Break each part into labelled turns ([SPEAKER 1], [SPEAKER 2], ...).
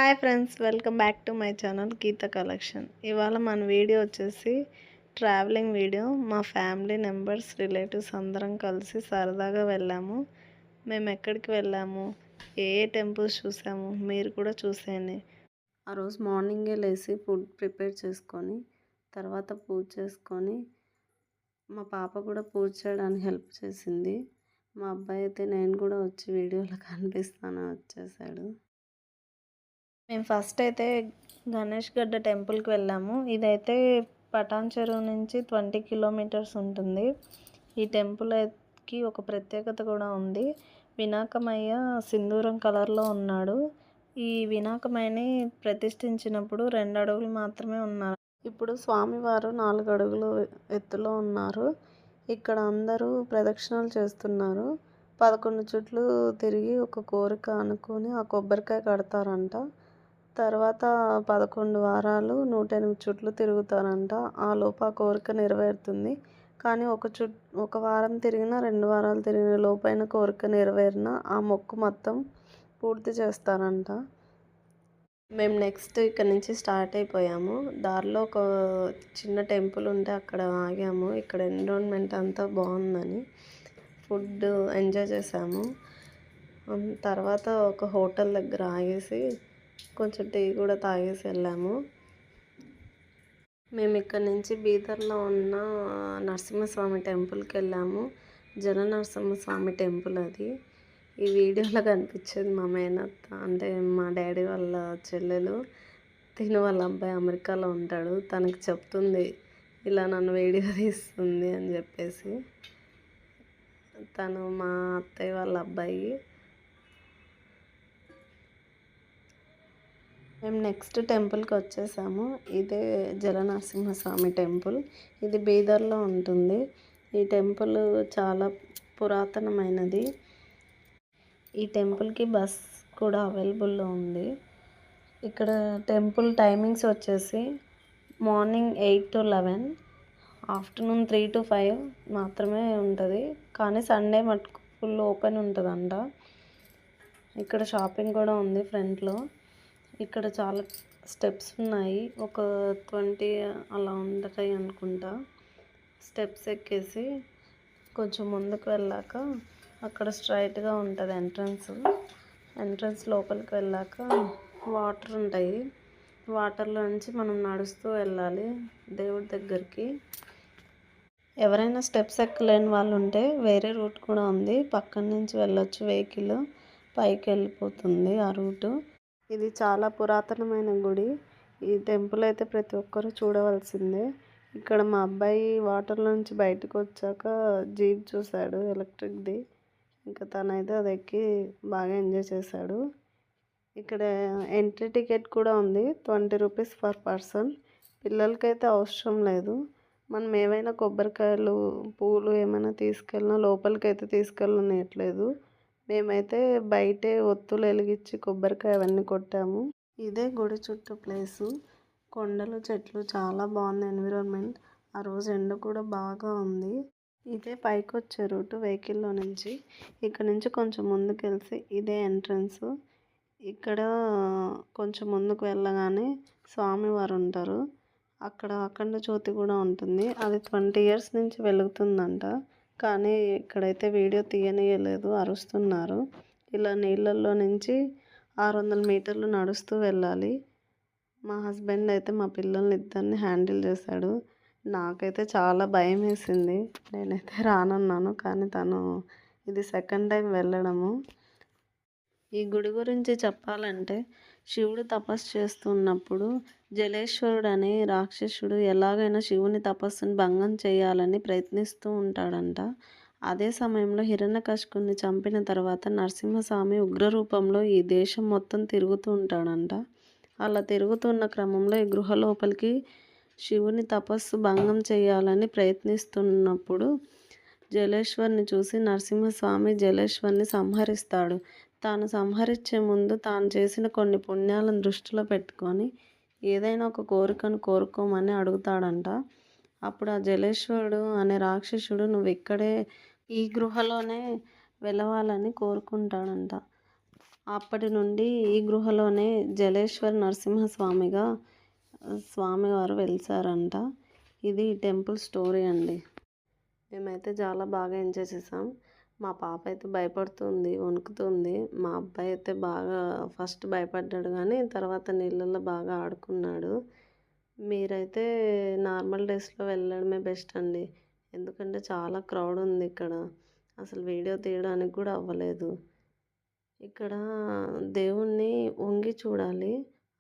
[SPEAKER 1] Hi friends, welcome back to my channel Geetha collection. ఇవాళ మన video వచ్చేసి ట్రావెలింగ్ వీడియో. మా ఫ్యామిలీ మెంబర్స్, రిలేటివ్స్ అందరం కలిసి సరదాగా వెళ్ళాము. మేము ఎక్కడికి వెళ్ళాము, ఏ ఏ టెంపుల్స్ చూసాము మీరు కూడా చూసేయండి. ఆ రోజు మార్నింగే లేచి ఫుడ్ ప్రిపేర్ చేసుకొని తర్వాత పూజ చేసుకొని మా పాప కూడా పూజ చేయడానికి హెల్ప్ చేసింది. మా అబ్బాయి అయితే నేను కూడా వచ్చి వీడియోలో కనిపిస్తాను వచ్చేసాడు. మేము ఫస్ట్ అయితే గణేష్ గడ్డ టెంపుల్కి వెళ్ళాము. ఇదైతే పటాన్ చెరువు నుంచి 20 కిలోమీటర్స్ ఉంటుంది. ఈ టెంపుల్కి ఒక ప్రత్యేకత కూడా ఉంది. వినాయకమయ్య సింధూరం కలర్లో ఉన్నాడు. ఈ వినాయకమయ్యని ప్రతిష్ఠించినప్పుడు 2 అడుగులు మాత్రమే ఉన్నారు. ఇప్పుడు స్వామివారు 4 అడుగులు ఎత్తులో ఉన్నారు. ఇక్కడ అందరూ ప్రదక్షిణలు చేస్తున్నారు. 11 చుట్లు తిరిగి ఒక కోరిక అనుకొని ఆ కొబ్బరికాయ కడతారంట. తర్వాత 11 వారాలు 108 చుట్లు తిరుగుతారంట. ఆ లోపు ఆ కోరిక నెరవేరుతుంది. కానీ ఒక వారం తిరిగినా 2 వారాలు తిరిగిన లోపైన కోరిక నెరవేరిన ఆ మొక్కు మొత్తం పూర్తి చేస్తారంట. మేము నెక్స్ట్ ఇక్కడ నుంచి స్టార్ట్ అయిపోయాము. దారిలో ఒక చిన్న టెంపుల్ ఉంటే అక్కడ ఆగాము. ఇక్కడ ఎన్విరాన్మెంట్ అంతా బాగుందని ఫుడ్ ఎంజాయ్ చేసాము. తర్వాత ఒక హోటల్ దగ్గర ఆగేసి కొంచెం టీ కూడా తాగేసి వెళ్ళాము. మేము ఇక్కడ నుంచి బీదర్లో ఉన్న నరసింహస్వామి టెంపుల్కి వెళ్ళాము. జన నరసింహస్వామి టెంపుల్ అది. ఈ వీడియోలో కనిపించేది మా మేనత్త, అంటే మా డాడీ వాళ్ళ చెల్లెలు. వాళ్ళ అబ్బాయి అమెరికాలో ఉంటాడు. తనకి చెప్తుంది ఇలా నన్ను వీడియో తీస్తుంది అని చెప్పేసి. తను మా అత్తయ్య వాళ్ళ అబ్బాయి. మేము నెక్స్ట్ టెంపుల్కి వచ్చేసాము. ఇదే జలనరసింహస్వామి టెంపుల్. ఇది బీదర్లో ఉంటుంది. ఈ టెంపుల్ చాలా పురాతనమైనది. ఈ టెంపుల్కి బస్ కూడా అవైలబుల్లో ఉంది. ఇక్కడ టెంపుల్ టైమింగ్స్ వచ్చేసి మార్నింగ్ 8 to 11, ఆఫ్టర్నూన్ 3 to 5 మాత్రమే ఉంటుంది. కానీ సండే మటుకు ఫుల్ ఓపెన్ ఉంటుందంట. ఇక్కడ షాపింగ్ కూడా ఉంది ఫ్రంట్లో. ఇక్కడ చాలా స్టెప్స్ ఉన్నాయి. ఒక 20 అలా ఉంటాయి అనుకుంటా. స్టెప్స్ ఎక్కేసి కొంచెం ముందుకు వెళ్ళాక అక్కడ స్ట్రైట్గా ఉంటుంది ఎంట్రన్స్ లోపలికి వెళ్ళాక వాటర్ ఉంటాయి. వాటర్లో నుంచి మనం నడుస్తూ వెళ్ళాలి దేవుడి దగ్గరికి. ఎవరైనా స్టెప్స్ ఎక్కలేని వాళ్ళు ఉంటే వేరే రూట్ కూడా ఉంది. పక్కన నుంచి వెళ్ళొచ్చు. వెహికల్ పైకి వెళ్ళిపోతుంది ఆ రూటు. ఇది చాలా పురాతనమైన గుడి. ఈ టెంపుల్ అయితే ప్రతి ఒక్కరూ చూడవలసిందే. ఇక్కడ మా అబ్బాయి వాటర్లో నుంచి బయటకు వచ్చాక జీప్ చూశాడు, ఎలక్ట్రిక్ది. ఇంకా తనైతే అది ఎక్కి బాగా ఎంజాయ్ చేశాడు. ఇక్కడ ఎంట్రీ టికెట్ కూడా ఉంది, 20 రూపీస్ పర్ పర్సన్. పిల్లలకైతే అవసరం లేదు. మనం ఏవైనా కొబ్బరికాయలు, పూలు ఏమైనా తీసుకెళ్ళినా లోపలికైతే తీసుకెళ్ళనట్లేదు. మేమైతే బయటే ఒత్తులు వెలిగించి కొబ్బరికాయ అవన్నీ కొట్టాము. ఇదే గుడి చుట్టూ ప్లేసు. కొండలు, చెట్లు చాలా బాగుంది ఎన్విరాన్మెంట్. ఆ రోజు ఎండ కూడా బాగా ఉంది. ఇదే పైకి వచ్చే రూటు వెహికల్లో నుంచి. ఇక్కడ నుంచి కొంచెం ముందుకు వెళ్తే ఇదే ఎంట్రన్స్. ఇక్కడ కొంచెం ముందుకు వెళ్ళగానే స్వామివారు ఉంటారు. అక్కడ అఖండ జ్యోతి కూడా ఉంటుంది. అది 20 years నుంచి వెలుగుతుందంట. కానీ ఇక్కడైతే వీడియో తీయనీయలేదు, అరుస్తున్నారు. ఇలా నీళ్ళల్లో నుంచి 600 మీటర్లు నడుస్తూ వెళ్ళాలి. మా హస్బెండ్ అయితే మా పిల్లల్ని ఇద్దరిని హ్యాండిల్ చేశాడు. నాకైతే చాలా భయం వేసింది. నేనైతే రానన్నాను, కానీ తను ఇది సెకండ్ టైం వెళ్ళడము. ఈ గుడి గురించి చెప్పాలంటే శివుడు తపస్సు చేస్తున్నప్పుడు జలేశ్వరుడు అనే రాక్షసుడు ఎలాగైనా శివుని తపస్సును భంగం చేయాలని ప్రయత్నిస్తూ ఉంటాడంట. అదే సమయంలో హిరణ్యకశిపుని చంపిన తర్వాత నరసింహస్వామి ఉగ్రరూపంలో ఈ దేశం మొత్తం తిరుగుతూ ఉంటాడంట. అలా తిరుగుతున్న క్రమంలో ఈ గృహ లోపలికి శివుని తపస్సు భంగం చేయాలని ప్రయత్నిస్తున్నప్పుడు జలేశ్వర్ని చూసి నరసింహస్వామి జలేశ్వర్ని సంహరిస్తాడు. తాను సంహరించే ముందు తాను చేసిన కొన్ని పుణ్యాలను దృష్టిలో పెట్టుకొని ఏదైనా ఒక కోరికను కోరుకోమని అడుగుతాడంట. అప్పుడు ఆ జలేశ్వరుడు అనే రాక్షసుడు నువ్వు ఇక్కడే ఈ గృహలోనే వెలవాలని కోరుకుంటాడంట. అప్పటి నుండి ఈ గృహలోనే జలేశ్వర్ నరసింహస్వామిగా స్వామివారు వెలిసారంట. ఇది టెంపుల్ స్టోరీ అండి. మేమైతే చాలా బాగా ఎంజాయ్ చేసాం. మా పాప అయితే భయపడుతుంది, వణుకుతుంది. మా అబ్బాయి అయితే బాగా ఫస్ట్ భయపడ్డాడు కానీ తర్వాత నీళ్ళల్లో బాగా ఆడుకున్నాడు. మీరైతే నార్మల్ డేస్లో వెళ్ళడమే బెస్ట్ అండి. ఎందుకంటే చాలా క్రౌడ్ ఉంది ఇక్కడ. అసలు వీడియో తీయడానికి కూడా అవ్వలేదు. ఇక్కడ దేవుణ్ణి వంగి చూడాలి.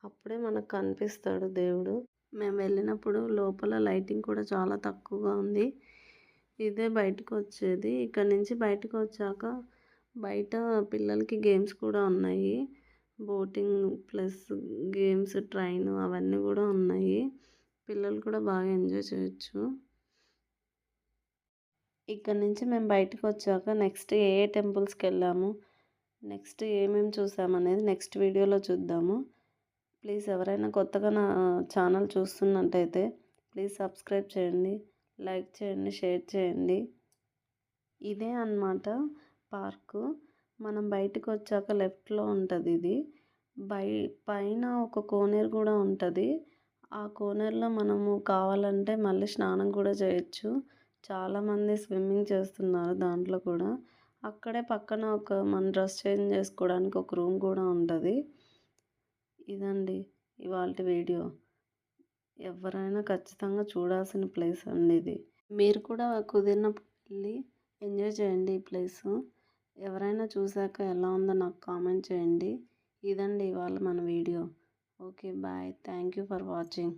[SPEAKER 1] అప్పుడే మనకు కనిపిస్తాడు దేవుడు. మేము వెళ్ళినప్పుడు లోపల లైటింగ్ కూడా చాలా తక్కువగా ఉంది. ఇదే బయటకు వచ్చేది. ఇక్కడ నుంచి బయటకు వచ్చాక బయట పిల్లలకి గేమ్స్ కూడా ఉన్నాయి. బోటింగ్ ప్లస్ గేమ్స్, ట్రైన్ అవన్నీ కూడా ఉన్నాయి. పిల్లలు కూడా బాగా ఎంజాయ్ చేయొచ్చు. ఇక్కడ నుంచి మేము బయటకు వచ్చాక నెక్స్ట్ ఏ ఏ టెంపుల్స్కి వెళ్ళాము, నెక్స్ట్ ఏమేమి చూసామనేది నెక్స్ట్ వీడియోలో చూద్దాము. ప్లీజ్ ఎవరైనా కొత్తగా నా ఛానల్ చూస్తున్నట్టయితే ప్లీజ్ సబ్స్క్రైబ్ చేయండి, లైక్ చేయండి, షేర్ చేయండి. ఇదే అన్నమాట పార్కు. మనం బయటకు వచ్చాక లెఫ్ట్లో ఉంటుంది ఇది. పైన ఒక కోనేరు కూడా ఉంటుంది. ఆ కోనేరులో మనము కావాలంటే మళ్ళీ స్నానం కూడా చేయొచ్చు. చాలామంది స్విమ్మింగ్ చేస్తున్నారు దాంట్లో కూడా. అక్కడే పక్కన మన డ్రెస్ చేంజ్ చేసుకోవడానికి ఒక రూమ్ కూడా ఉంటుంది. ఇదండి ఇవాల్టి వీడియో. ఎవరైనా ఖచ్చితంగా చూడాల్సిన ప్లేస్ అండి ఇది. మీరు కూడా కుదిరినప్పుడు వెళ్ళి ఎంజాయ్ చేయండి ఈ ప్లేసు. ఎవరైనా చూసాక ఎలా ఉందో నాకు కామెంట్ చేయండి. ఇదండి ఇవాళ మన video. Okay bye. Thank you for watching.